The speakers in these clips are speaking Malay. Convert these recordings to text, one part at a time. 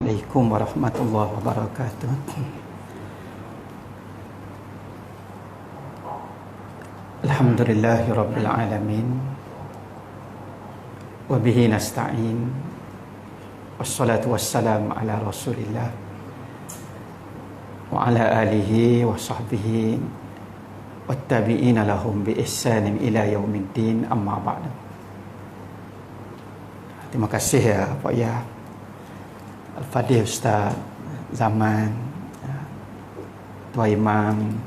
Assalamualaikum warahmatullahi wabarakatuh. Alhamdulillahi rabbil alamin. Wa bihi nasta'in. Wassalatu wassalamu ala Rasulillah wa ala alihi wa sahbihi wattabi'ina lahum bi ihsanin ila yaumiddin, amma ba'du. Terima kasih ya Pak Ya Al-Fadhil Ustaz Zaman, Tuan Imam,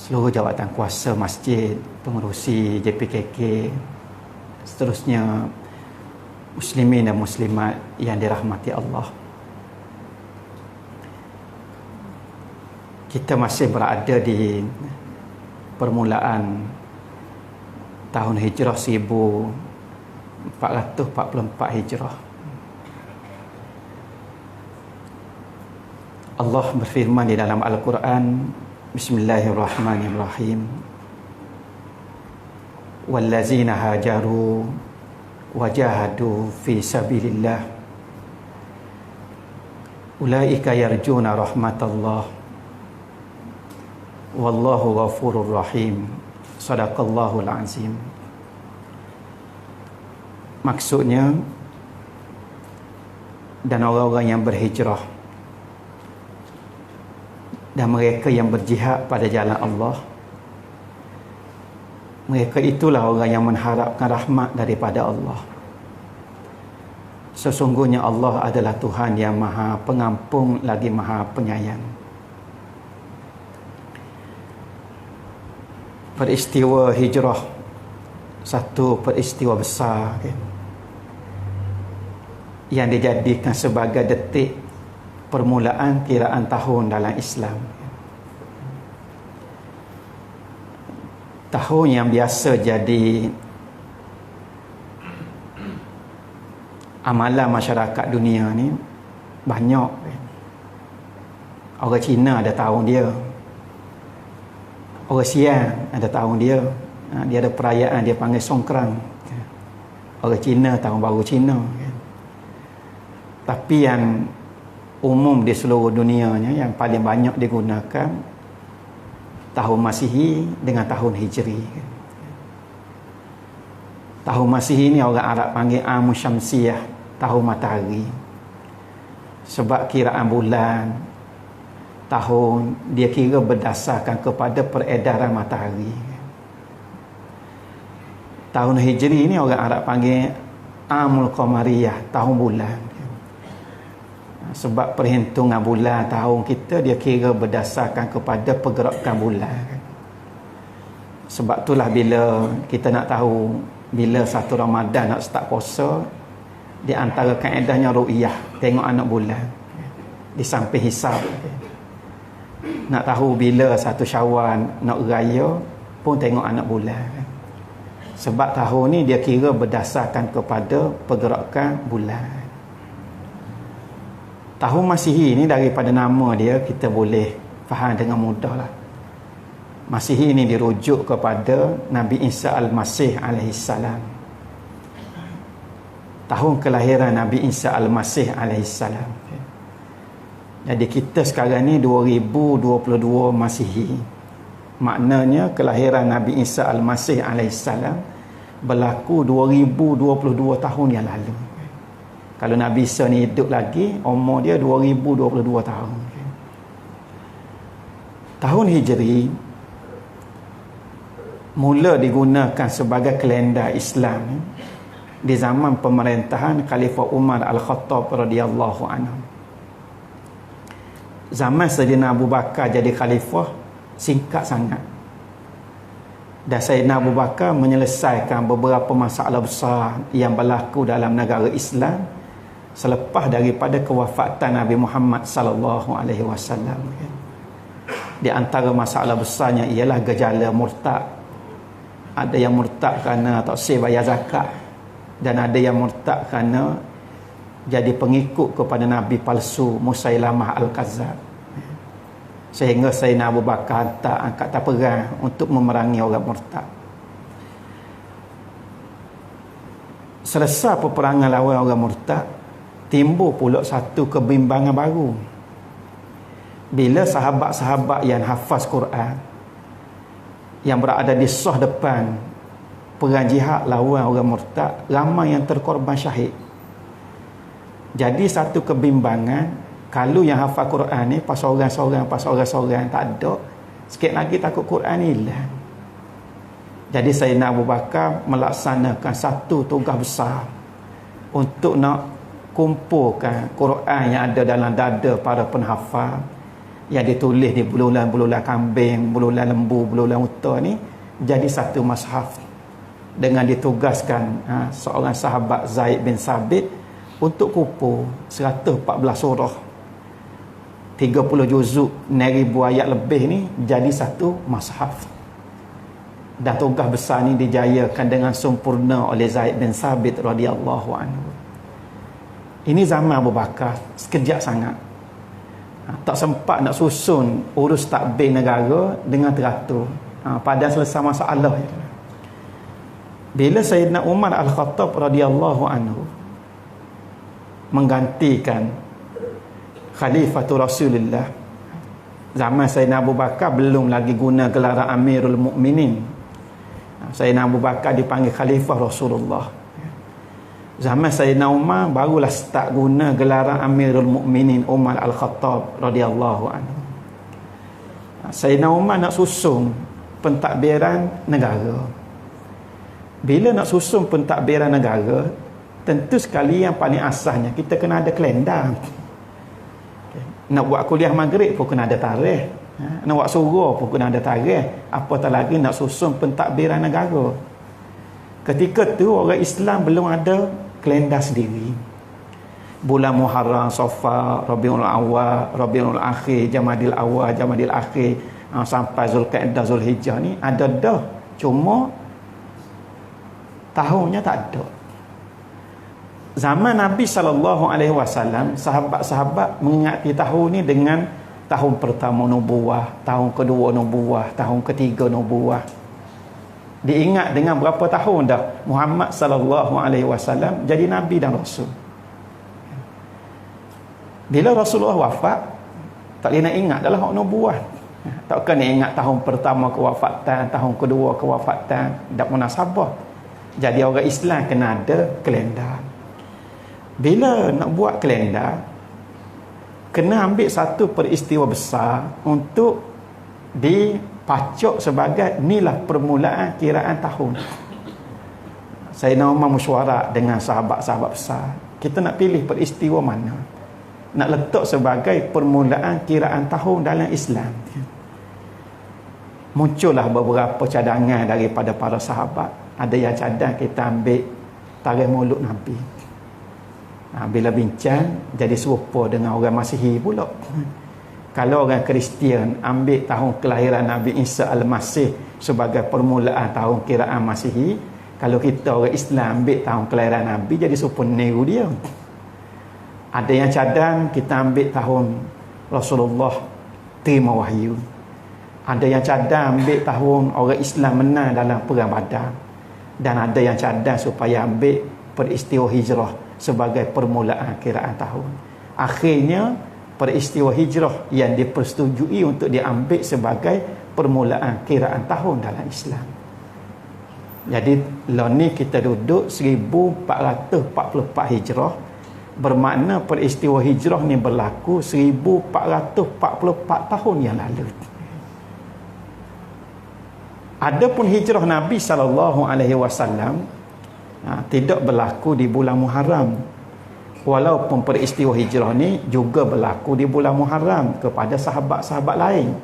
seluruh jawatan kuasa masjid, pengerusi JPKK, seterusnya muslimin dan muslimat yang dirahmati Allah. Kita masih berada di permulaan tahun Hijrah 1444 Hijrah. Allah berfirman di dalam Al-Quran, Bismillahirrahmanirrahim, wallazina hajaru wajahadu fi sabilillah ulaika yarjuna rahmatallah wallahu ghafurur rahim. Sadaqallahul azim. Maksudnya, dan orang-orang yang berhijrah dan mereka yang berjihad pada jalan Allah, mereka itulah orang yang mengharapkan rahmat daripada Allah. Sesungguhnya Allah adalah Tuhan yang Maha Pengampun lagi Maha Penyayang. Peristiwa hijrah satu peristiwa besar, kan, yang dijadikan sebagai detik permulaan kiraan tahun dalam Islam. Tahun yang biasa jadi amalan masyarakat dunia ni banyak. Orang Cina ada tahun dia, orang Siam ada tahun dia. Dia ada perayaan dia panggil Songkran. Orang Cina tahun baru Cina. Tapi yang umum di seluruh dunianya yang paling banyak digunakan tahun Masihi dengan tahun Hijri. Tahun Masihi ni orang Arab panggil Amu Syamsiyah, tahun matahari. Sebab kiraan bulan tahun dia kira berdasarkan kepada peredaran matahari. Tahun Hijri ni orang Arab panggil Amul Qamariyah, tahun bulan. Sebab perhitungan bulan tahun kita dia kira berdasarkan kepada pergerakan bulan. Sebab itulah bila kita nak tahu bila satu Ramadan nak start puasa, di antara kaedahnya ru'yah, tengok anak bulan di samping hisab. Nak tahu bila satu Syawal nak raya pun tengok anak bulan. Sebab tahun ni dia kira berdasarkan kepada pergerakan bulan. Tahun Masihi ni daripada nama dia kita boleh faham dengan mudah lah. Masihi ni dirujuk kepada Nabi Isa Al-Masih alaihissalam. Tahun kelahiran Nabi Isa Al-Masih alaihissalam. Jadi kita sekarang ni 2022 Masihi. Maknanya kelahiran Nabi Isa Al-Masih alaihissalam berlaku 2022 tahun yang lalu. Kalau Nabi Isa ni hidup lagi, umur dia 2022 tahun. Tahun Hijri mula digunakan sebagai kalender Islam di zaman pemerintahan Khalifah Umar Al-Khattab radhiyallahu anhu. Zaman Sayyidina Abu Bakar jadi khalifah singkat sangat. Dan Sayyidina Abu Bakar menyelesaikan beberapa masalah besar yang berlaku dalam negara Islam selepas daripada kewafatan Nabi Muhammad sallallahu alaihi wasallam. Di antara masalah besarnya ialah gejala murtad. Ada yang murtad kerana tak sah bayar zakat, dan ada yang murtad kerana jadi pengikut kepada Nabi palsu Musailamah Al-Kazzab. Sehingga Sayyidina Abu Bakar hantar angkatan perang untuk memerangi orang murtad. Selesai peperangan lawan orang murtad, timbul pula satu kebimbangan baru. Bila sahabat-sahabat yang hafaz Quran, yang berada di saf depan perang jihad lawan orang murtad, ramai yang terkorban syahid. Jadi satu kebimbangan, kalau yang hafal Quran ni pas orang-seorang tak ada, sikit lagi takut Quran ni hilang. Jadi Sayyidina Abu Bakar melaksanakan satu tugas besar untuk nak kumpulkan Quran yang ada dalam dada para penghafal, yang ditulis di bululan-bululan kambing, bululan lembu, bululan unta ni, jadi satu mushaf. Dengan ditugaskan seorang sahabat Zaid bin Sabit untuk kumpul 114 surah, 30 juzuk, 1000 ayat lebih ni jadi satu mushaf. Dan tugas besar ni dijayakan dengan sempurna oleh Zaid bin Sabit radhiyallahu anhu. Ini zaman Abu Bakar, sekejap sangat. Tak sempat nak susun urus takbir negara dengan teratur. Pada selesai masalah itu. Bila Sayyidina Umar Al-Khattab radhiyallahu anhu menggantikan Khalifatul Rasulullah, zaman Sayyidina Abu Bakar belum lagi guna gelaran Amirul Mukminin. Sayyidina Abu Bakar dipanggil Khalifah Rasulullah. Zaman Sayyidina Umar barulah start guna gelaran Amirul Mukminin Umar Al-Khattab radhiyallahu anhu. Sayyidina Umar nak susun pentadbiran negara. Bila nak susun pentadbiran negara, tentu sekali yang paling asasnya kita kena ada kalender. Nak buat kuliah maghrib pun kena ada tarikh. Nak buat surau pun kena ada tarikh. Apatah lagi nak susun pentadbiran negara. Ketika tu orang Islam belum ada kalender sendiri. Bulan Muharram, Safar, Rabiul Awal, Rabiul Akhir, Jamadil Awal, Jamadil Akhir, sampai Zulqa'dah, Zulhijjah ni ada dah. Cuma tahunnya tak ada. Zaman Nabi SAW, sahabat-sahabat mengingati tahun ni dengan tahun pertama nubuah, tahun kedua nubuah, tahun ketiga nubuah. Diingat dengan berapa tahun dah Muhammad SAW jadi Nabi dan Rasul. Bila Rasulullah wafat, tak boleh nak ingat dalam hak nubuah. Takkan nak ingat tahun pertama kewafatan, tahun kedua kewafatan, tak munasabah. Jadi orang Islam kena ada kalender. Bila nak buat kalender, kena ambil satu peristiwa besar untuk dipacok sebagai inilah permulaan kiraan tahun. Sayyidina Umar mesyuarat dengan sahabat-sahabat besar. Kita nak pilih peristiwa mana nak letak sebagai permulaan kiraan tahun dalam Islam. Muncullah beberapa cadangan daripada para sahabat. Ada yang cadang kita ambil tarikh Maulud Nabi. Bila bincang jadi serupa dengan orang Masihi pula. Kalau orang Kristian ambil tahun kelahiran Nabi Isa Al-Masih sebagai permulaan tahun kiraan Masihi, kalau kita orang Islam ambil tahun kelahiran Nabi, jadi serupa niru dia. Ada yang cadang kita ambil tahun Rasulullah terima wahyu. Ada yang cadang ambil tahun orang Islam menang dalam perang Badar. Dan ada yang cadang supaya ambil peristiwa hijrah sebagai permulaan kiraan tahun. Akhirnya peristiwa hijrah yang dipersetujui untuk diambil sebagai permulaan kiraan tahun dalam Islam. Jadi lah ni kita duduk 1444 hijrah, bermakna peristiwa hijrah ni berlaku 1444 tahun yang lalu. Adapun hijrah Nabi SAW tidak berlaku di bulan Muharram. Walaupun peristiwa hijrah ni juga berlaku di bulan Muharram kepada sahabat-sahabat lain.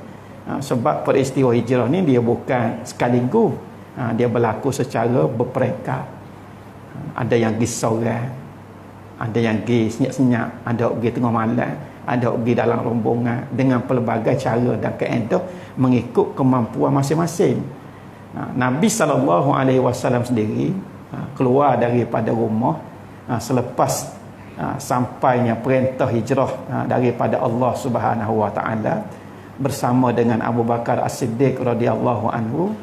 Sebab peristiwa hijrah ni dia bukan sekaligus. Dia berlaku secara berperingkat. Ada yang pergi seorang, ada yang pergi senyap-senyap, ada yang pergi tengah malam, ada yang pergi dalam rombongan dengan pelbagai cara dan kaedah mengikut kemampuan masing-masing. Nabi SAW sendiri keluar daripada rumah selepas sampainya perintah hijrah daripada Allah Subhanahu Wa Taala bersama dengan Abu Bakar As-Siddiq radhiyallahu anhu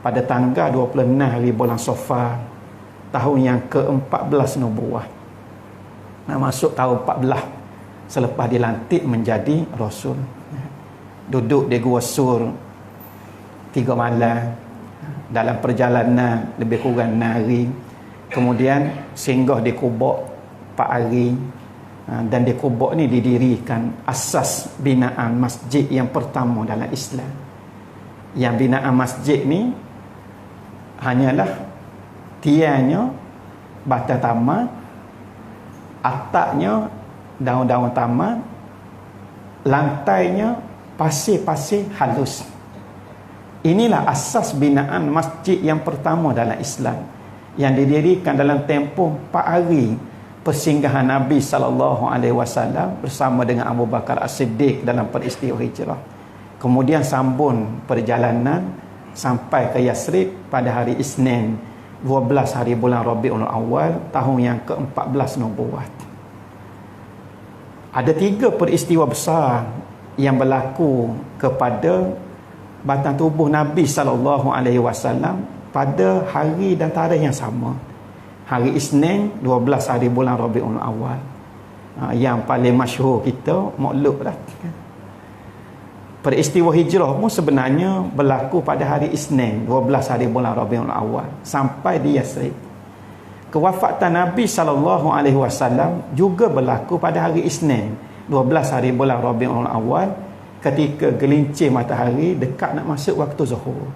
pada tanggal 26 hari bulan Safar tahun yang ke-14 nubuah. masuk tahun 14 selepas dilantik menjadi rasul. Duduk di Gua Sur 3 malam, dalam perjalanan lebih kurang 6 hari. Kemudian singgah di Kubok 4 hari. Dan di Kubok ni didirikan asas binaan masjid yang pertama dalam Islam. Yang binaan masjid ni hanyalah tiangnya batang taman, atapnya daun-daun taman, lantainya pasir-pasir halus. Inilah asas binaan masjid yang pertama dalam Islam, yang didirikan dalam tempoh 4 hari persinggahan Nabi SAW bersama dengan Abu Bakar As-Siddiq dalam peristiwa hijrah. Kemudian sambung perjalanan sampai ke Yasrib pada hari Isnin 12 hari bulan Rabiul Awal tahun yang ke-14 nubuat. Ada 3 peristiwa besar yang berlaku kepada batang tubuh Nabi SAW pada hari dan tarikh yang sama. Hari Isnin 12 hari bulan Rabiul Awal. Yang paling masyhur kita makluk dah. Peristiwa hijrah pun sebenarnya berlaku pada hari Isnin 12 hari bulan Rabiul Awal sampai di Yasrib. Kewafatan Nabi SAW juga berlaku pada hari Isnin 12 hari bulan Rabiul Awal ketika gelincir matahari dekat nak masuk waktu zuhur.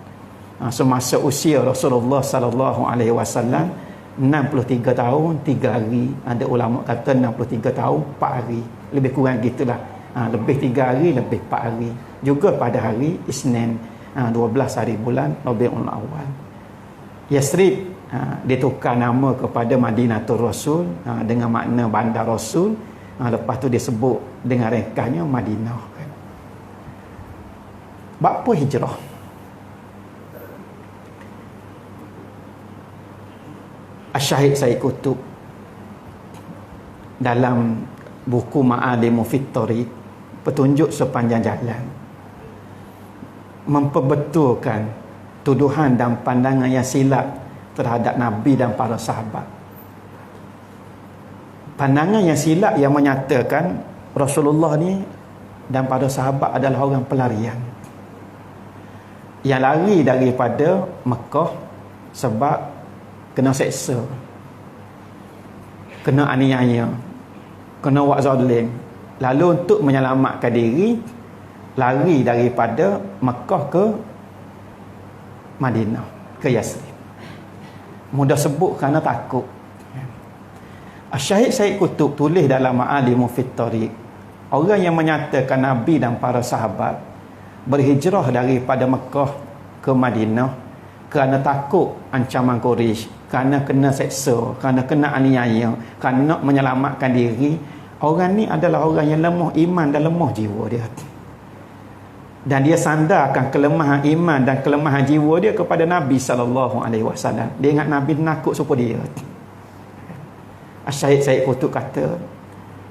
Semasa usia Rasulullah SAW 63 tahun 3 hari. Ada ulama kata 63 tahun 4 hari. Lebih kurang gitulah. Lebih 3 hari, lebih 4 hari. Juga pada hari Isnin 12 hari bulan Rabiul Awal. Yasrib ditukar nama kepada Madinatul Rasul dengan makna bandar Rasul. Lepas tu disebut dengan ringkasnya Madinah. Bapa hijrah. Syahid Said Qutb dalam buku Ma'alimu fit Thariq, petunjuk sepanjang jalan, memperbetulkan tuduhan dan pandangan yang silap terhadap Nabi dan para sahabat. Pandangan yang silap yang menyatakan Rasulullah ni dan para sahabat adalah orang pelarian yang lari daripada Mekah sebab kena seksa, kena aniaya, kena buat zalim. Lalu untuk menyelamatkan diri, lari daripada Mekah ke Madinah, ke Yasrib. Mudah sebut kerana takut. Syahid Said Qutb tulis dalam Ma'alimu fit Thariq, orang yang menyatakan Nabi dan para sahabat berhijrah daripada Mekah ke Madinah kerana takut ancaman Quraisy, kerana kena seksa, kerana kena aniaya, kerana nak menyelamatkan diri. Orang ni adalah orang yang lemah iman dan lemah jiwa dia. Dan dia sandarkan kelemahan iman dan kelemahan jiwa dia kepada Nabi SAW. Dia ingat Nabi nakut supaya dia. Syahid Said Qutb kata,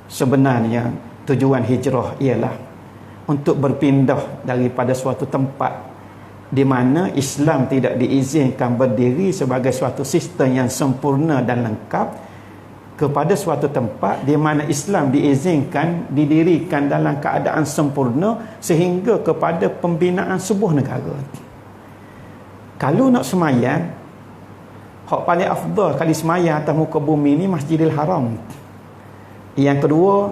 sebenarnya tujuan hijrah ialah untuk berpindah daripada suatu tempat di mana Islam tidak diizinkan berdiri sebagai suatu sistem yang sempurna dan lengkap, kepada suatu tempat di mana Islam diizinkan didirikan dalam keadaan sempurna sehingga kepada pembinaan sebuah negara. Kalau nak semayang, hak paling afdal kali semayang atas muka bumi ni Masjidil Haram. Yang kedua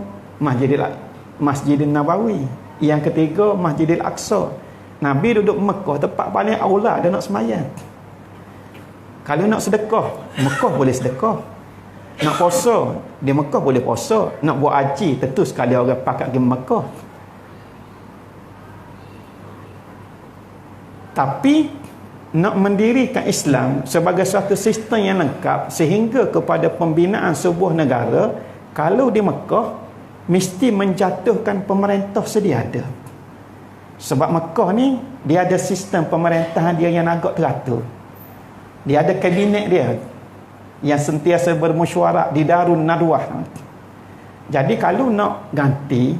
Masjidil Nabawi. Yang ketiga Masjidil Aqsa. Nabi duduk Mekah, tempat paling aula dia nak semayang. Kalau nak sedekah, Mekah boleh sedekah. Nak puasa, di Mekah boleh puasa. Nak buat haji, tentu sekali orang pakat pergi Mekah. Tapi nak mendirikan Islam sebagai suatu sistem yang lengkap sehingga kepada pembinaan sebuah negara, kalau di Mekah mesti menjatuhkan pemerintah sedia ada. Sebab Mekah ni dia ada sistem pemerintahan dia yang agak teratur. Dia ada kabinet dia yang sentiasa bermesyuarat di Darun Nadwah. Jadi kalau nak ganti,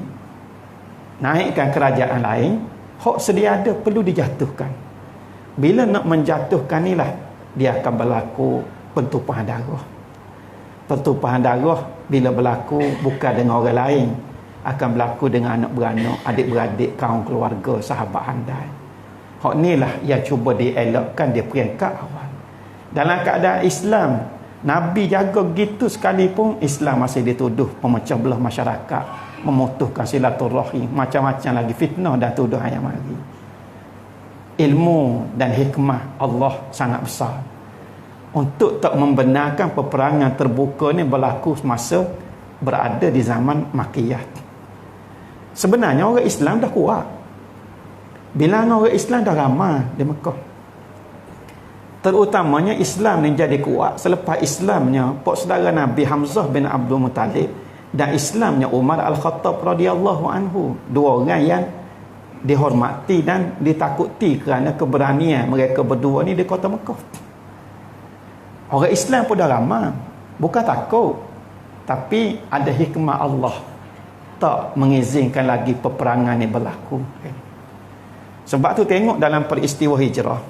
naikkan kerajaan lain, hak sedia ada perlu dijatuhkan. Bila nak menjatuhkan inilah dia akan berlaku pertumpahan darah. Pertumpahan darah bila berlaku bukan dengan orang lain, akan berlaku dengan anak beranak, adik-beradik, kaum keluarga, sahabat handai. Hak inilah yang cuba dielakkan di peringkat awal. Dalam keadaan Islam, Nabi jaga gitu sekalipun, Islam masih dituduh memecah belah masyarakat, memutuskan silaturahim, macam-macam lagi fitnah dan tuduhan yang mari. Ilmu dan hikmah Allah sangat besar untuk tak membenarkan peperangan terbuka ni berlaku semasa berada di zaman Makkiyah. Sebenarnya orang Islam dah kuat, bilangan orang Islam dah ramai di Mekah. Terutamanya Islam ni jadi kuat selepas Islamnya pak saudara Nabi Hamzah bin Abdul Muttalib dan Islamnya Umar Al-Khattab radhiyallahu anhu. Dua orang yang dihormati dan ditakuti kerana keberanian mereka berdua ni di kota Mekah. Orang Islam pun dah ramai, bukan takut, tapi ada hikmah Allah tak mengizinkan lagi peperangan ni berlaku. Sebab tu tengok dalam peristiwa hijrah,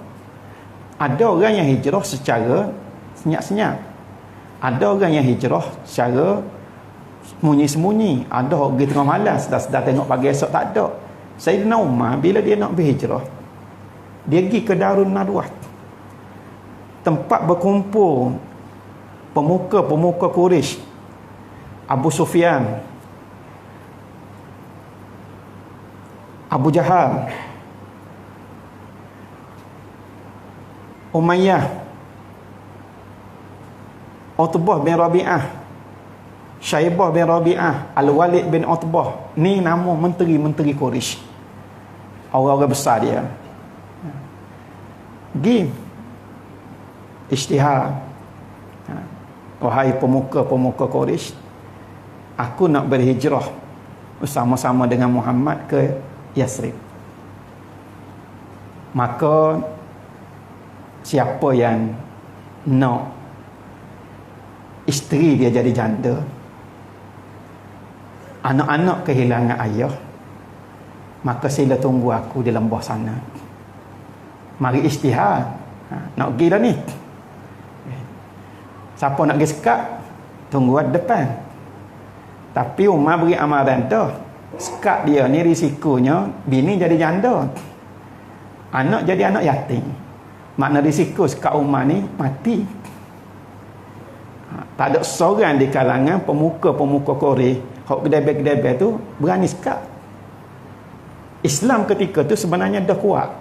ada orang yang hijrah secara senyap-senyap, ada orang yang hijrah secara sembunyi-sembunyi, ada orang pergi tengah malam, sedar-sedar tengok pagi esok tak ada. Sayyidina Umar bila dia nak berhijrah, dia pergi ke Darun Nadwah, tempat berkumpul pemuka-pemuka Quraisy, Abu Sufyan, Abu Jahal, Umayyah, Utbah bin Rabi'ah, Syaibah bin Rabi'ah, Al-Walid bin Utbah. Ni nama menteri-menteri Quraisy, orang-orang besar dia. Pergi isytihar, wahai pemuka-pemuka Quraisy, aku nak berhijrah bersama-sama dengan Muhammad ke Yasrib. Maka siapa yang nak isteri dia jadi janda, anak-anak kehilangan ayah, maka sila tunggu aku di lembah sana. Mari isytihar. Nak pergi dah ni. Siapa nak pergi sekat, tunggu di depan. Tapi Umar beri amaran dah, sekat dia ni risikonya bini jadi janda, anak jadi anak yatim. Makna risiko sekat Umar ni mati. Tak ada seorang di kalangan pemuka-pemuka Quraisy hak kedai-kedai tu berani sekat. Islam ketika tu sebenarnya dah kuat.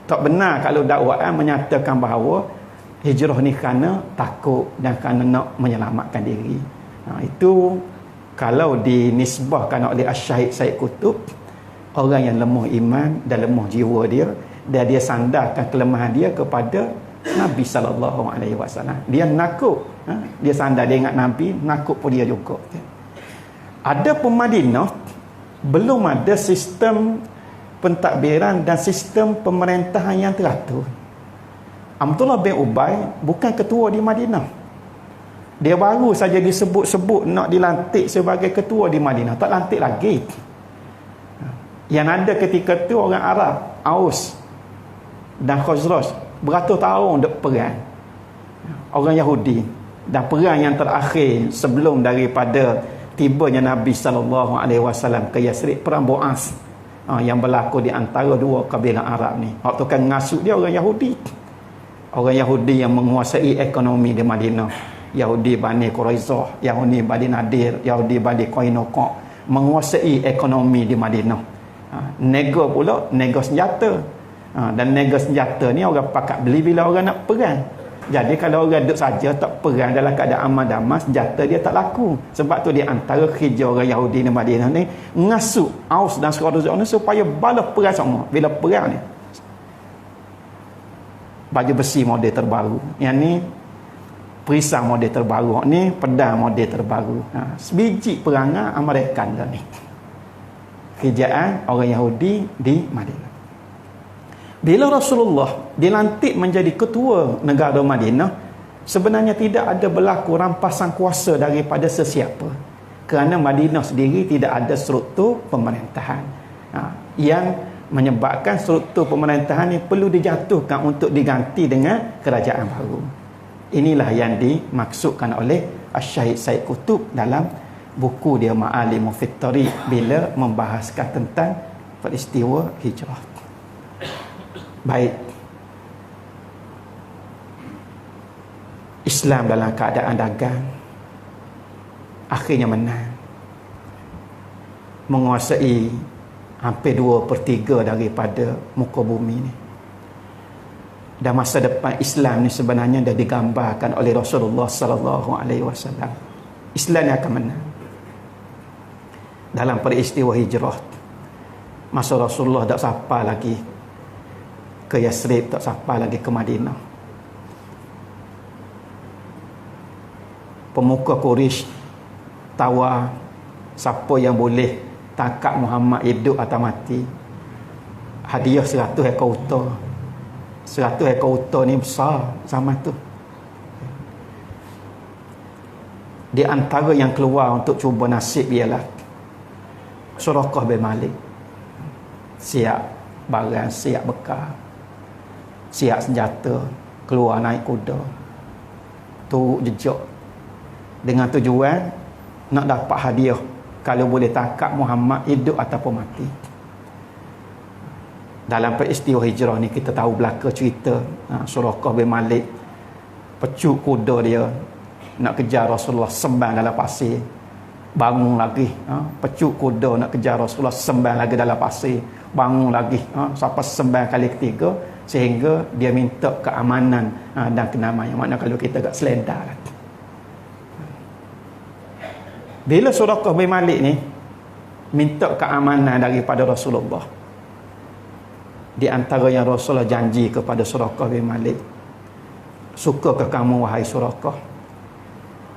Tak benar kalau dakwaan menyatakan bahawa hijrah ni kerana takut dan kerana nak menyelamatkan diri. Itu kalau dinisbahkan oleh Asy-Syahid Said Qutb, orang yang lemah iman dan lemah jiwa dia, dan dia sandarkan kelemahan dia kepada Nabi SAW. Dia nakut, dia sandar, dia ingat Nabi, nakut pun dia juga. Ada pun Madinah belum ada sistem pentadbiran dan sistem pemerintahan yang teratur. Abdullah bin Ubay bukan ketua di Madinah, dia baru saja disebut-sebut nak dilantik sebagai ketua di Madinah, tak lantik lagi. Yang ada ketika tu orang Arab, Aus dan Khazraj, beratus tahun duk perang orang Yahudi, dan perang yang terakhir sebelum daripada tibanya Nabi SAW ke Yasrib, perang Boas, yang berlaku di antara dua kabilah Arab ni. Waktu kan ngasut dia orang Yahudi, orang Yahudi yang menguasai ekonomi di Madinah. Yahudi Bani Quraizah, Yahudi Bani Nadir, Yahudi Bani Qainuqa menguasai ekonomi di Madinah. Nego pula, nego senjata. Dan nego senjata ni orang pakat beli bila orang nak perang. Jadi kalau orang duduk saja tak perang dalam keadaan aman damai, senjata dia tak laku. Sebab tu dia antara kerja orang Yahudi di Madinah ni ngasuk Aus dan Khazraj ni supaya balas perang sama. Bila perang ni, baju besi model terbaru, yang ni perisai model terbaru, ni pedang model terbaru. Sebiji perangai Amerikan dah ni. Kerjaan orang Yahudi di Madinah. Bila Rasulullah dilantik menjadi ketua negara Madinah, sebenarnya tidak ada berlaku rampasan kuasa daripada sesiapa, kerana Madinah sendiri tidak ada struktur pemerintahan yang menyebabkan struktur pemerintahan ini perlu dijatuhkan untuk diganti dengan kerajaan baru. Inilah yang dimaksudkan oleh Syahid Said Qutb dalam buku dia Ma'alimul Fittari bila membahaskan tentang peristiwa hijrah. Baik, Islam dalam keadaan dagang akhirnya menang, menguasai hampir 2/3 daripada muka bumi ni. Dan masa depan Islam ni sebenarnya dah digambarkan oleh Rasulullah sallallahu alaihi wasallam. Islam ni akan menang dalam peristiwa hijrah. Masa Rasulullah tak sampai lagi ke Yasrib, tak sampai lagi ke Madinah, pemuka Quraisy tawar siapa yang boleh tangkap Muhammad hidup atau mati. Hadiah 100 ekor unta. 100 ekor unta ni besar zaman tu. Di antara yang keluar untuk cuba nasib ialah Suraqah bin Malik. Siap barang, siap bekal, siap senjata, keluar naik kuda, turut jejak dengan tujuan nak dapat hadiah kalau boleh tangkap Muhammad hidup ataupun mati. Dalam peristiwa hijrah ni kita tahu belaka cerita Suraqah bin Malik pecuk kuda dia nak kejar Rasulullah, sembang dalam pasir, bangun lagi, pecuk kuda nak kejar Rasulullah, sembang lagi dalam pasir, bangun lagi, sampai sembang kali ketiga, sehingga dia minta keamanan dan kenamaian. Maknanya kalau kita agak selendar lah. Bila Suraqah bin Malik ni minta keamanan daripada Rasulullah, di antara yang Rasulullah janji kepada Suraqah bin Malik, sukakah kamu wahai Suraqah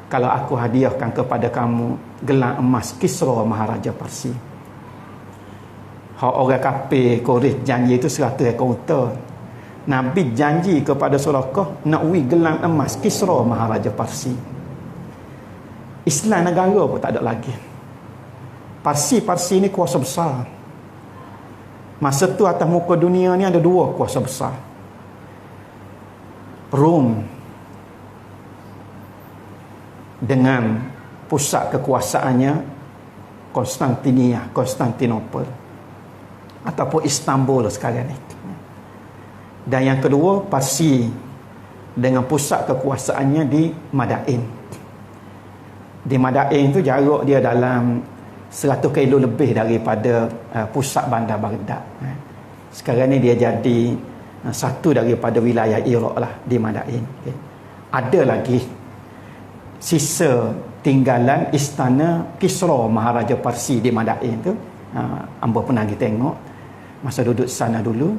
kalau aku hadiahkan kepada kamu gelang emas Kisra Maharaja Parsi? Orang kafir Quraisy janji itu 100 ekor unta. Nabi janji kepada Suraqah nak beri gelang emas Kisra Maharaja Parsi. Islam negara pun tak ada lagi. Parsi ni kuasa besar. Masa tu atas muka dunia ni ada 2 kuasa besar. Rom dengan pusat kekuasaannya Konstantinopel ataupun Istanbul sekarang ni. Dan yang kedua Parsi dengan pusat kekuasaannya di Madain. Di Madain tu jarak dia dalam 100 kilo lebih daripada pusat bandar Baghdad. Sekarang ni dia jadi satu daripada wilayah Iraq lah di Madain. Okay. Ada lagi sisa tinggalan istana Kisra Maharaja Parsi di Madain tu. Hamba pernah pergi tengok masa duduk sana dulu.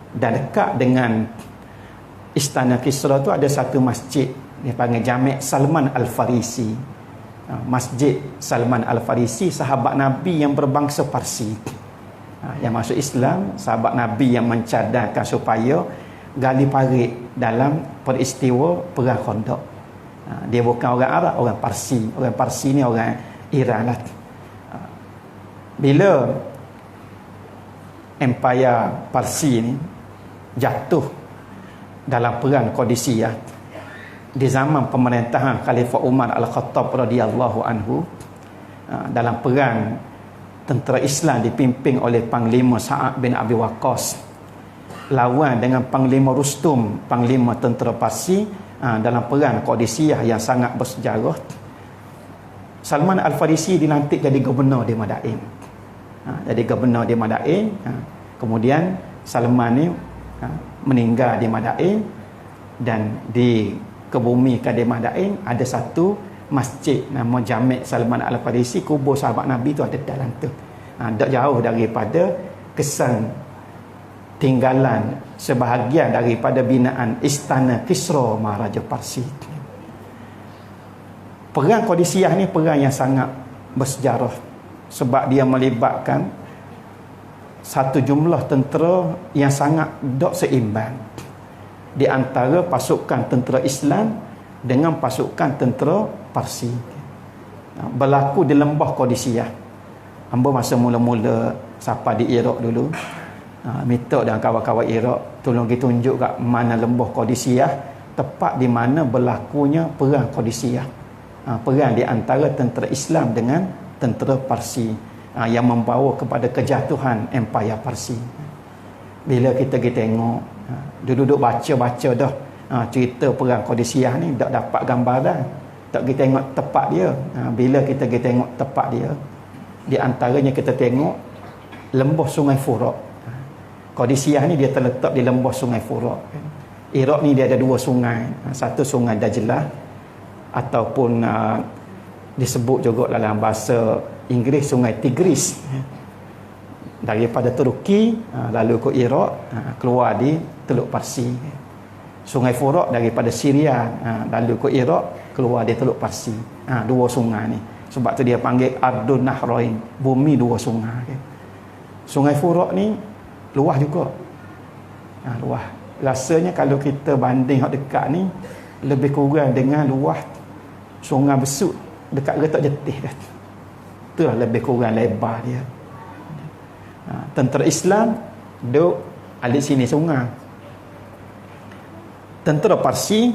Dan dekat dengan istana Kisra tu ada satu masjid, dia panggil Jami' Salman Al-Farisi. Masjid Salman Al-Farisi, sahabat Nabi yang berbangsa Parsi yang masuk Islam, sahabat Nabi yang mencadangkan supaya gali parit dalam peristiwa Perang Khandaq. Dia bukan orang Arab, orang Parsi. Orang Parsi ni orang Iran lah. Bila Empire Parsi ni jatuh dalam perang Qadisiyah di zaman pemerintahan Khalifah Umar Al-Khattab radhiyallahu anhu, dalam perang tentera Islam dipimpin oleh Panglima Sa'ad bin Abi Waqqas lawan dengan Panglima Rustum, Panglima tentera Parsi, dalam perang Qadisiyah yang sangat bersejarah. Salman Al-Farisi dilantik jadi gubernur di Madain. Jadi gubernur di Madain. Kemudian Salman ni meninggal di Madain, dan di kebumikan di Madain ada satu masjid nama Jami' Salman Al-Farisi. Kubur sahabat Nabi tu ada dalam tu. Tak jauh daripada kesan tinggalan sebahagian daripada binaan istana Kisra Maharaja Parsi. Perang Qadisiyah ni perang yang sangat bersejarah sebab dia melibatkan satu jumlah tentera yang sangat tak seimbang di antara pasukan tentera Islam dengan pasukan tentera Parsi. Berlaku di lembah Qadisiyah. Hamba masa mula-mula sampai di Iraq dulu, minta dengan kawan-kawan Iraq tolong kita tunjuk kat mana lembah Qadisiyah, tepat di mana berlakunya perang Qadisiyah. perang di antara tentera Islam dengan tentera Parsi yang membawa kepada kejatuhan Empire Parsi. Bila kita pergi tengok, duduk baca-baca dah cerita perang Qadisiyah ni, tak dapat gambaran, tak pergi tengok tepat dia. Bila kita pergi tengok tepat dia, di antaranya kita tengok lembah Sungai Furat. Qadisiyah ni dia terletak di lembah Sungai Furat. Iraq ni dia ada dua sungai, satu sungai Dajlah ataupun disebut juga dalam bahasa Inggeris sungai Tigris. Daripada Turki lalu ke Iraq, keluar di Teluk Parsi. Sungai Furat daripada Syria lalu ke Iraq, keluar di Teluk Parsi. Dua sungai ni, sebab tu dia panggil Ardun Nahrain, bumi dua sungai. Sungai Furat ni luas juga, luas. Rasanya kalau kita banding hak dekat ni, lebih kurang dengan luas Sungai Besut dekat Retak Jetih dah. Itulah lebih kurang lebar dia. Tentera Islam duduk alik sini sungai, tentera Parsi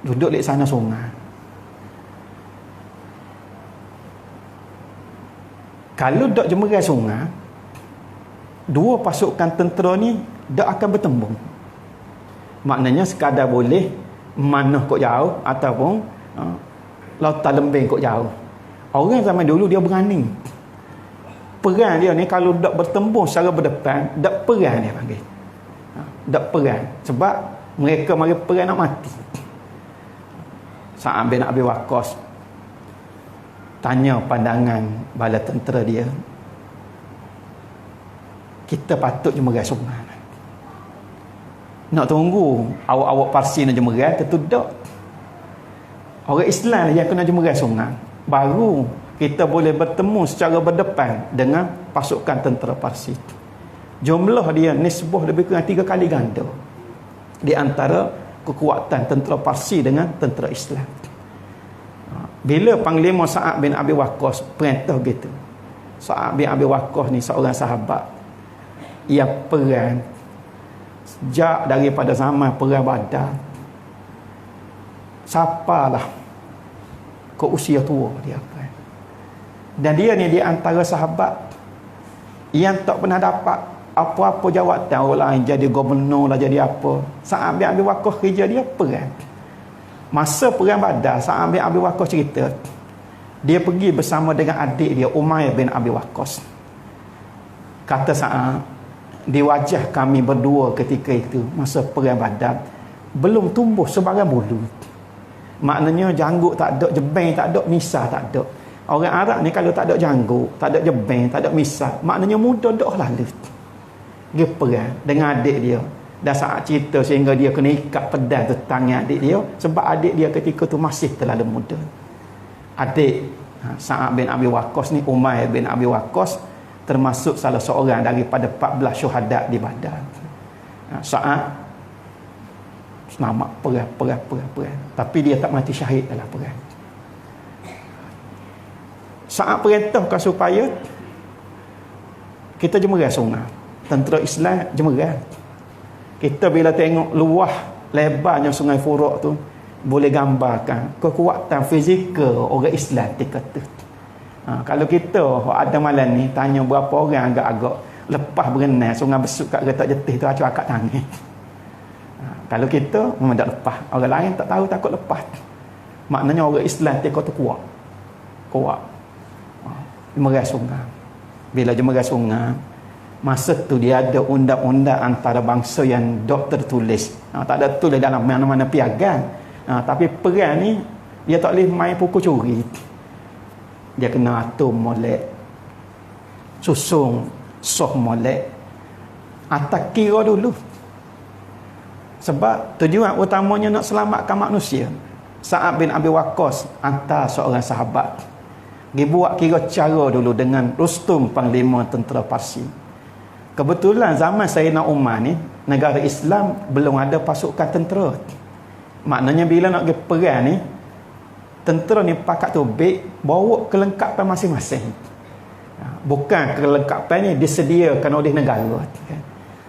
duduk di sana sungai. Kalau dok jemerai sungai, dua pasukan tentera ni dok akan bertembung. Maknanya sekadar boleh manah kok jauh ataupun lautan lembing kok jauh. Orang zaman dulu dia berani. Perang dia ni kalau dak bertembung secara berdepan, dak perang dia panggil. Dak perang sebab mereka mari perang nak mati. Sa'ad bin Abi Waqqas tanya pandangan bala tentera dia. Kita patut jemerai sungai. Nak tunggu awak-awak Parsi nak jemerai tentu tak. Orang Islam yang kena jemerai sungai, baru kita boleh bertemu secara berdepan dengan pasukan tentera Parsi. Jumlah dia nisbah lebih kurang 3 kali ganda di antara kekuatan tentera Parsi dengan tentera Islam. Bila Panglima Sa'ad bin Abi Waqqas perintah gitu, Sa'ad bin Abi Waqqas ni seorang sahabat yang perang sejak daripada zaman perang Badar, sapalah ke usia tua dia. Dan dia ni di antara sahabat yang tak pernah dapat apa-apa jawatan. Orang lain jadi gubernur lah, jadi apa. Sa'ad bin Abi Waqqas kerja dia perang. Masa perang Badar, Sa'ad bin Abi Waqqas cerita, dia pergi bersama dengan adik dia Umair bin Abi Waqqas. Kata Sa'ad, di wajah kami berdua ketika itu, masa perang Badar, belum tumbuh sebarang bulu. Maknanya janggut tak ada, jebeng tak ada, misah tak ada. Orang Arab ni kalau tak ada janggut, tak ada jebeng, tak ada misah, maknanya muda dah lalu. Dia perang dengan adik dia. Dan saat cerita sehingga dia kena ikat pedang tu tangan adik dia, sebab adik dia ketika tu masih terlalu muda. Adik Sa'ad bin Abi Waqqas ni, Umair bin Abi Waqqas, termasuk salah seorang daripada 14 syuhada di Badar. Sa'ad selamat perang. Tapi dia tak mati syahid dalam perang. Sa'ad perintahkan supaya kita jemerai sungai. Tentera Islam jemerai. Kita bila tengok luah lebarnya Sungai Furat tu, boleh gambarkan kekuatan fizikal orang Islam ketika tu. Kalau kita ada malam ni tanya berapa orang agak-agak lepas berenang Sungai Besut kat Retak Jetih tu, acak akak tangan. Kalau kita memang tak lepas, orang lain tak tahu, takut lepas. Maknanya orang Islam ketika tu kuat. Jemerai sungai. Bila jemerai sungai, masa tu dia ada undang-undang antara bangsa yang dok tertulis. Tak ada tulis dalam mana-mana piagam. Tapi perang ni dia tak boleh main pukul curi. Dia kena atur molek, susung soh molek, atas kira dulu. Sebab tujuan utamanya nak selamatkan manusia. Sa'ad bin Abi Waqqas hantar seorang sahabat, dia buat kira cara dulu dengan Rustum, panglima tentera Parsi. Kebetulan zaman Sayyidina Umar ni, negara Islam belum ada pasukan tentera. Maknanya bila nak pergi perang ni, tentera ni pakat tubik bawa kelengkapan masing-masing. Bukan kelengkapan ni disediakan oleh negara.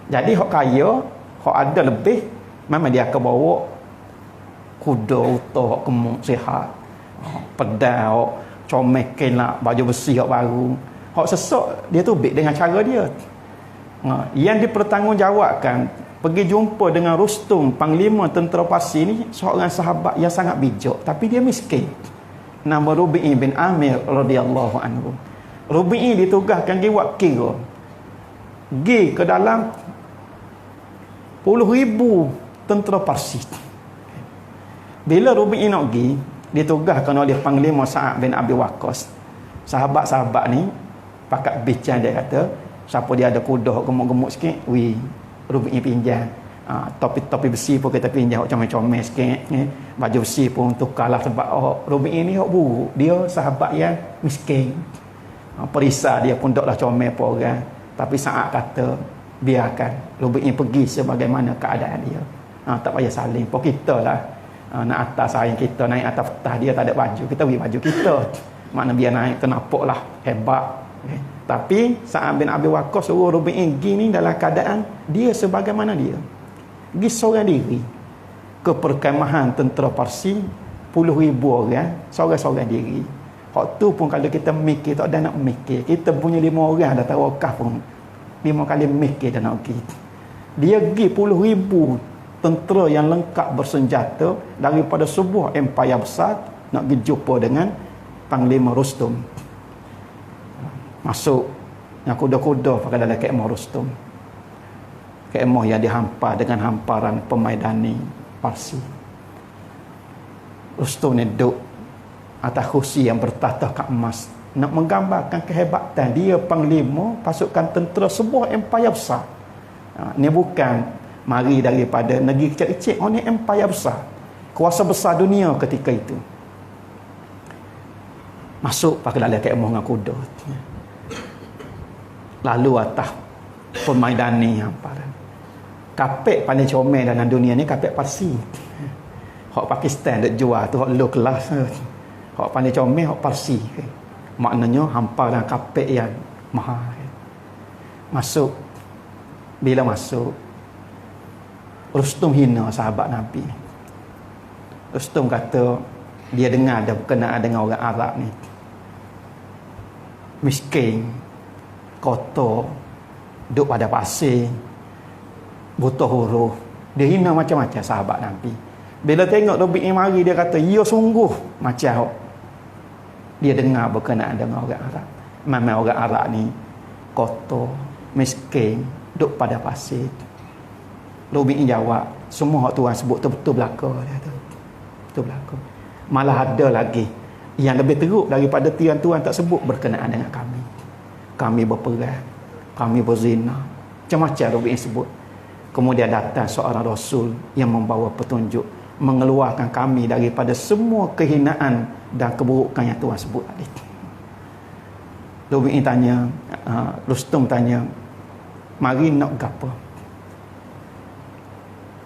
Jadi hak kaya, hak ada lebih, memang dia akan bawa kuda, unta, kemuk, sihat. Pedal, comel lah, baju besi hak baru. Hak sesak dia tubik dengan cara dia. Yang dipertanggungjawabkan pergi jumpa dengan Rustum, panglima tentera Parsi ni, seorang sahabat yang sangat bijak tapi dia miskin. Nama Rubi'i bin Amir radhiyallahu anhu. Rubi'i ditugaskan pergi buat kira. Pergi ke dalam puluh ribu tentera Parsi. Bila Rubi'i nak pergi, ditugaskan oleh panglima Sa'ad bin Abi Waqqas. Sahabat-sahabat ni pakat bincang, dia kata, siapa dia ada kuda gemuk-gemuk sikit, Rubi'i pinjam. Topi-topi besi pun kita pinjam, comel-comel sikit, baju besi pun tukarlah sebab Rubi'i ni hak buruk, dia sahabat yang miskin. Perisa dia pun taklah comel pun orang, tapi Sa'ad kata biarkan Rubi'i pergi sebagaimana keadaan dia. Tak payah saling pun kita lah. Nak atas sayang kita, naik atas petah dia tak ada baju, kita beri baju kita, makna biar naik tu nampak lah hebat. Tapi Sa'ad bin Abi Waqqas suruh Rubi'i pergi ni dalam keadaan dia sebagaimana dia, pergi seorang diri ke perkemahan tentera Parsi, puluh ribu orang, seorang-seorang diri. Hak tu pun kalau kita mikir, tak ada nak mikir, kita punya 5 orang dah tawakal pun 5 kali mikir dah nak pergi. Dia pergi puluh ribu tentera yang lengkap bersenjata daripada sebuah empayar besar nak pergi jumpa dengan Panglima Rustum. Masuk yang kuda-kuda pakai dalam kemah Rustum, kemah yang dihampar dengan hamparan pemaidani Parsi. Rustum ni duduk atas kursi yang bertatahkan emas, nak menggambarkan kehebatan dia panglima pasukan tentera sebuah empayar besar. Ni bukan mari daripada negeri kecil-kecil, ni empayar besar, kuasa besar dunia ketika itu. Masuk pakai dalam kemah dengan kuda, lalu atas pemaidani hamparan. Kapek pandai comel dalam dunia ni kapek Parsi. Hak Pakistan duk jual tu hak low class. Hak pandai comel hak Parsi. Maknanya hamparan kapek yang mahal. Masuk. Bila masuk, Rustum hina sahabat Nabi. Rustum kata dia dengar ada berkenaan dengan orang Arab ni, miskin, kotor, duduk pada pasir, butuh huruf. Dia hina macam-macam sahabat Nabi. Bila tengok Rubi'i mari, dia kata ya sungguh macam dia dengar berkenaan dengan orang Arab. Memang orang Arab ni kotor, miskin, duduk pada pasir. Rubi'i jawab, semua hak tuan sebut tu betul belaka, dia kata. Betul belaka. Malah ada lagi yang lebih teruk daripada tuan-tuan tak sebut berkenaan dengan kami. Kami berperang, kami berzina, macam-macam Rubi'i sebut. Kemudian datang seorang Rasul yang membawa petunjuk, mengeluarkan kami daripada semua kehinaan dan keburukan yang Tuhan sebut tadi. Rubi'i tanya, Rustum tanya, mari nak gapo?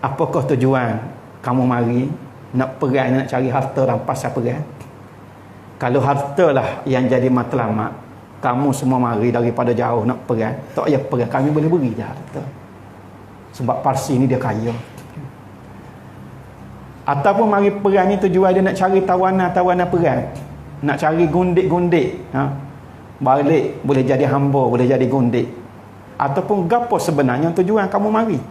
Apakah tujuan kamu mari? Nak perang, nak cari harta rampasan perang? Kalau harta lah yang jadi matlamat, kamu semua mari daripada jauh nak perang, tak payah perang, kami boleh beri je harta. Sebab Parsi ni dia kaya. Ataupun mari perang ni tujuan dia nak cari tawanan-tawanan perang, nak cari gundik-gundik, balik boleh jadi hamba, boleh jadi gundik. Ataupun gapo sebenarnya tujuan kamu mari?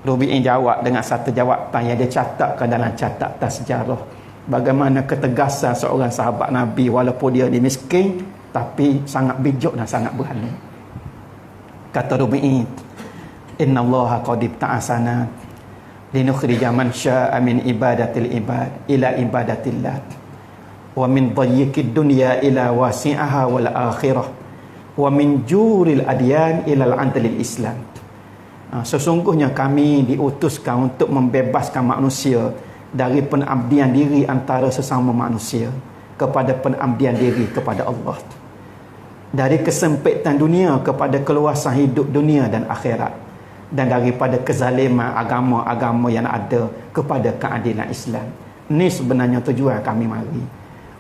Rubi'i jawab dengan satu jawapan yang dia catatkan dalam catatan sejarah, bagaimana ketegasan seorang sahabat Nabi walaupun dia ni miskin tapi sangat bijak dan sangat berani. Kata Rubi'i, inna allaha qad ibta'asana linukhrija man syaa min ibadatil ibad ila ibadatillah wa min dayyiqid dunya ila wasi'aha wal akhirah wa min juril adyan ila al-'adlil islam. Sesungguhnya kami diutuskan untuk membebaskan manusia dari pengabdian diri antara sesama manusia kepada pengabdian diri kepada Allah, dari kesempitan dunia kepada keluasan hidup dunia dan akhirat, dan daripada kezaliman agama-agama yang ada kepada keadilan Islam. Ini sebenarnya tujuan kami mari.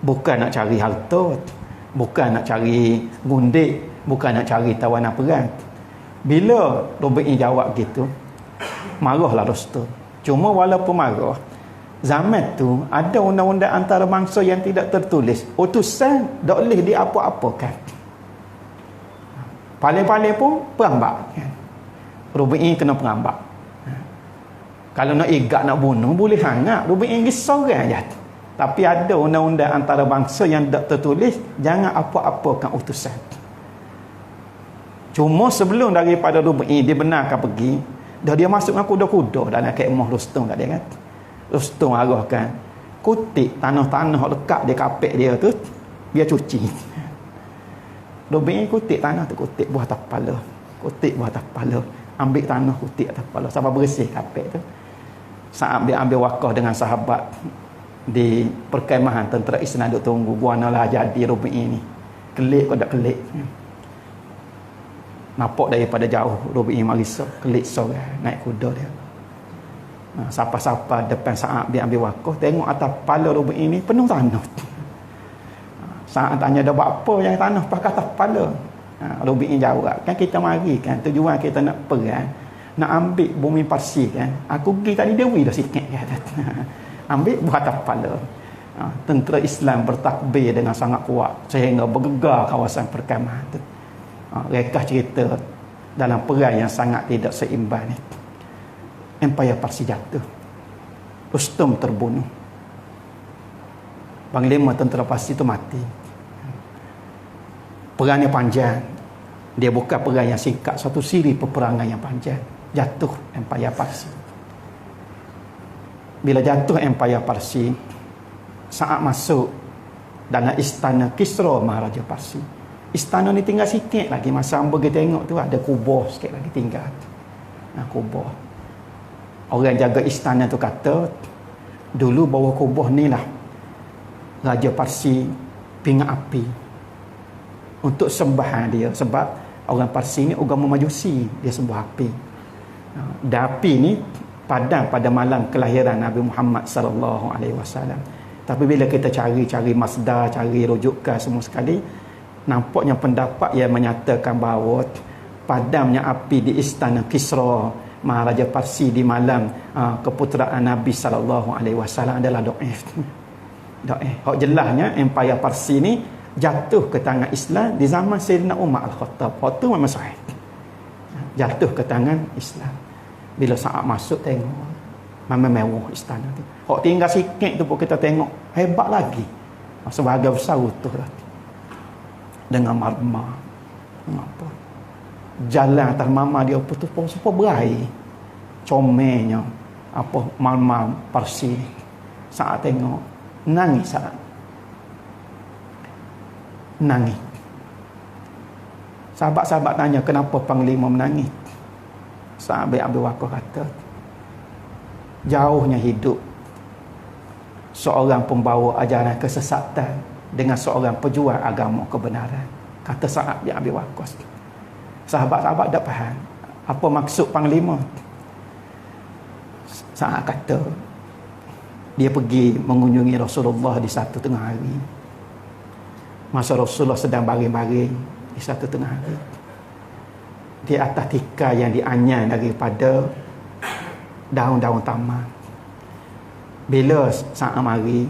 Bukan nak cari harta, bukan nak cari gundik, bukan nak cari tawanan perang. Bila Rubi'i jawab gitu, marahlah Rustum. Cuma walaupun marah, Zaman tu ada undang-undang antarabangsa yang tidak tertulis. Utusan tak boleh dia apa-apakan. Paling-paling pun perambak kan. Rubi'i kena perambak. Kalau nak igat nak bunuh boleh hangat. Rubi'i risau kan je. Tapi ada undang-undang antarabangsa yang tak tertulis, jangan apa-apakan utusan. Cuma sebelum daripada Rubi'i dibenarkan pergi, dah dia masuk dengan kuda-kuda dalam kemah Rustum kat dia kan. Rustum arahkan kutik tanah-tanah lekat di kapek dia tu biar cuci. Rubi'i kutik tanah tu, kutik buah atas kepala, kutik buah atas kepala, ambil tanah kutik atas kepala sampai bersih kapek tu. Saat dia ambil wakaf dengan sahabat di perkemahan tentera Islam duk tunggu guanalah jadi Rubi'i ni. Kelik kau tak kelik. Nampak daripada jauh Rubi'i marisau, kelik sorang naik kuda dia. Sapa-sapa depan saat dia ambil wakaf, tengok atas kepala Rubi'i ni penuh tanah. Saat tanya dah buat apa yang tanah pakai atas kepala. Rubi'i jawab, kan kita mari kan, tujuan kita nak perang, nak ambil bumi Parsi kan. Aku pergi tadi Dewi dah sikit kan. Ambil buat atas kepala. Tentera Islam bertakbir dengan sangat kuat sehingga bergegar kawasan perkemahan tu. Rekah cerita dalam perang yang sangat tidak seimbang ni. Empayar Parsi jatuh. Rustum terbunuh. Panglima tentera Parsi itu mati. Perang yang panjang. Dia bukan perang yang singkat, satu siri peperangan yang panjang. Jatuh Empayar Parsi. Bila jatuh Empayar Parsi, saat masuk dalam istana Kisra Maharaja Parsi. Istana ni tinggal sikit lagi. Masa hamba kita tengok tu ada kubur sikit lagi tinggal. Kubur. Orang jaga istana tu kata, dulu bawa kubur ni lah Raja Parsi pingat api untuk sembahan dia. Sebab orang Parsi ni agama Majusi, dia sembah api. Dan api ni padam pada malam kelahiran Nabi Muhammad sallallahu alaihi wasallam. Tapi bila kita cari masdar, cari rujukan semua sekali, nampaknya pendapat yang menyatakan bahawa padamnya api di istana Kisra Maharaja Parsi di malam keputeraan Nabi sallallahu alaihi wasallam adalah dhaif. Hak jelasnya Empayar Parsi ni jatuh ke tangan Islam di zaman Sayyidina Umar Al-Khattab. Waktu memang sahih. Jatuh ke tangan Islam. Bila saat masuk tengok memang mewah istana tu. Hak tinggal sikit tu pun kita tengok hebat lagi. Sebagai besar utuh dah. Dengan marmar. Apa? Jalan atas marmar dia putus super berair. Comelnya apa marmar Parsi. Saat tengok nangis saat. Nangis. Sahabat-sahabat tanya kenapa panglima menangis. Sahabat ambil wakaf kata, jauhnya hidup seorang pembawa ajaran kesesatan dengan seorang pejuang agama kebenaran. Kata saat dia ambil wakaf. Sahabat-sahabat tak faham apa maksud panglima. Saat kata dia pergi mengunjungi Rasulullah di satu tengah hari. Masa Rasulullah sedang baring-baring di satu tengah hari, di atas tikar yang dianyai daripada daun-daun taman. Bila saat mari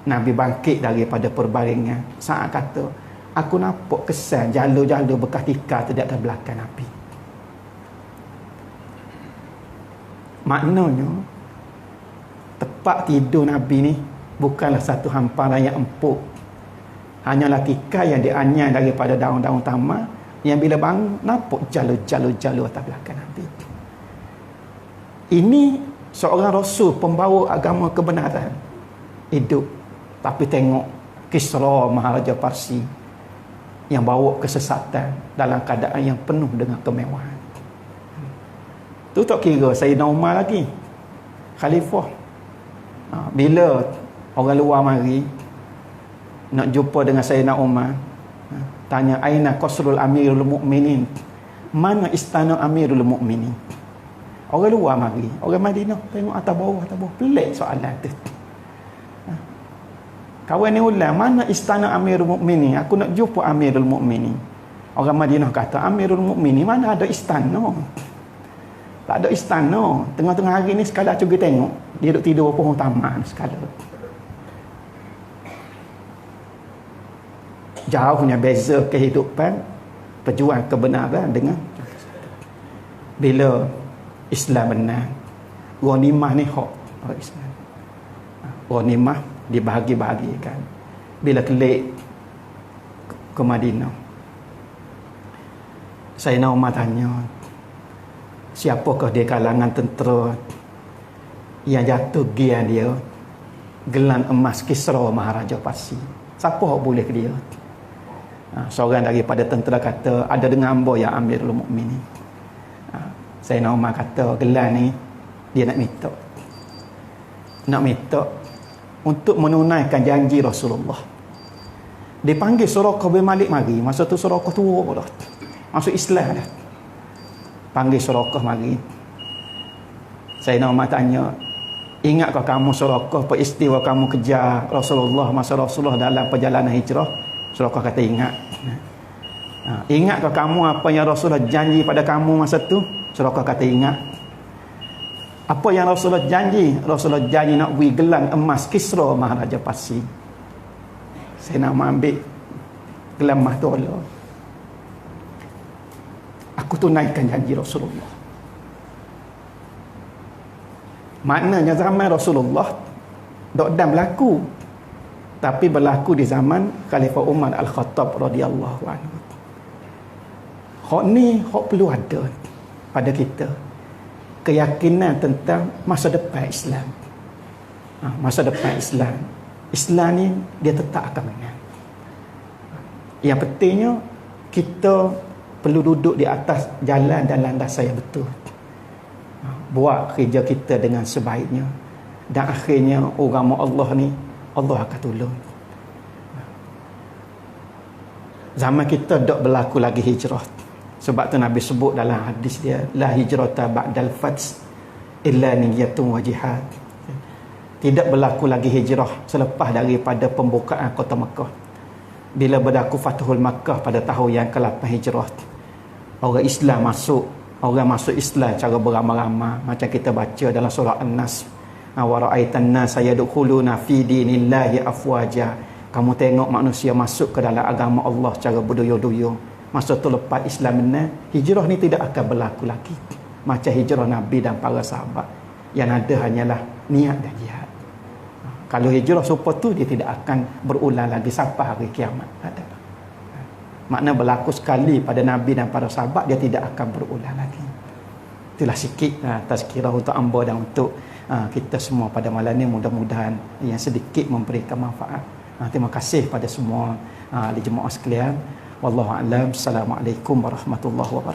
Nabi bangkit daripada perbaringan, saat kata, aku nampak kesan jalur-jalur bekas tikar tu di atas belakang Nabi. Maknanya tempat tidur Nabi ni bukanlah satu hamparan yang empuk, hanyalah tikar yang dianyai daripada daun-daun taman yang bila bangun nampak jalur-jalur atas belakang Nabi. Ini seorang rasul pembawa agama kebenaran hidup, tapi tengok Kisra Maharaja Parsi yang bawa kesesatan dalam keadaan yang penuh dengan kemewahan. Tu tak kira Sayyidina Umar lagi khalifah. Bila orang luar mari nak jumpa dengan Sayyidina Umar, tanya aina qasrul amirul mukminin, mana istana amirul mukminin. Orang luar mari, orang Madinah tengok atas bawah pelik soalan tu. Kawan ni ulang, mana istana amirul mukminin, aku nak jumpa amirul mukminin. Orang Madinah kata amirul mukminin mana ada istana. Tak ada istana. Tengah-tengah hari ni sekadar cuba tengok. Dia duduk tidur pohon taman sekadar. Jauhnya beza kehidupan pejuang kebenaran dengan bila Islam benar. Ghanimah ni hak Islam. Ghanimah dibahagi-bahagikan. Bila kelik ke Madinah, Sayyidina Umar tanya, siapakah di kalangan tentera yang jatuh gian dia gelang emas Kisra Maharaja Parsi? Siapa yang boleh ke dia? Seorang daripada tentera kata, ada dengan hamba yang Amirul Mukminin. Sayyidina Umar kata, gelang ni dia nak minta untuk menunaikan janji Rasulullah. Dipanggil Suraqah bin Malik mari. Masa tu Suraqah tua dah, masuk Islam dah. Panggil Suraqah mari. Sayyidina Umar tanya, ingatkah kamu Suraqah peristiwa kamu kejar Rasulullah masa Rasulullah dalam perjalanan hijrah? Suraqah kata ingat. Ingatkah kamu apa yang Rasulullah janji pada kamu masa tu? Suraqah kata ingat. Apa yang Rasulullah janji? Rasulullah janji nak beri gelang emas Kisra Maharaja Parsi. Saya nak ambil gelang emas tu Allah. Aku tunaikan janji Rasulullah. Maknanya zaman Rasulullah dok dan berlaku, tapi berlaku di zaman Khalifah Umar Al-Khattab radhiyallahu anhu. Hak ni hak perlu ada pada kita, keyakinan tentang masa depan Islam. Masa depan Islam ni dia tetap akan menang. Yang pentingnya kita perlu duduk di atas jalan dan landasan yang betul. Buat kerja kita dengan sebaiknya, dan akhirnya agama Allah ni Allah akan tolong. Zaman kita tak berlaku lagi hijrah. Sebab tu Nabi sebut dalam hadis dia, la hijrata ba'dal fath illa niyyatun wa jihad. Tidak berlaku lagi hijrah selepas daripada pembukaan kota Makkah. Bila berlaku Fathul Makkah pada tahun yang ke-8 hijrah, orang Islam masuk Islam cara beramai-ramai, macam kita baca dalam surah An-Nas, wa ra'aitan nasa yadkhuluna fi dinillahi afwaja. Kamu tengok manusia masuk ke dalam agama Allah secara berduyur-duyur. Masa tu lepas Islam benar, hijrah ni tidak akan berlaku lagi macam hijrah Nabi dan para sahabat. Yang ada hanyalah niat dan jihad. Kalau hijrah serupa tu, dia tidak akan berulang lagi sampai hari kiamat. Ada. Makna berlaku sekali pada Nabi dan para sahabat, dia tidak akan berulang lagi. Itulah sikit tazkirah untuk amba dan untuk kita semua pada malam ni. Mudah-mudahan yang sedikit memberikan manfaat. Terima kasih pada semua ahli jemaah sekalian. Wallahu a'lam. Assalamualaikum warahmatullahi wabarakatuh.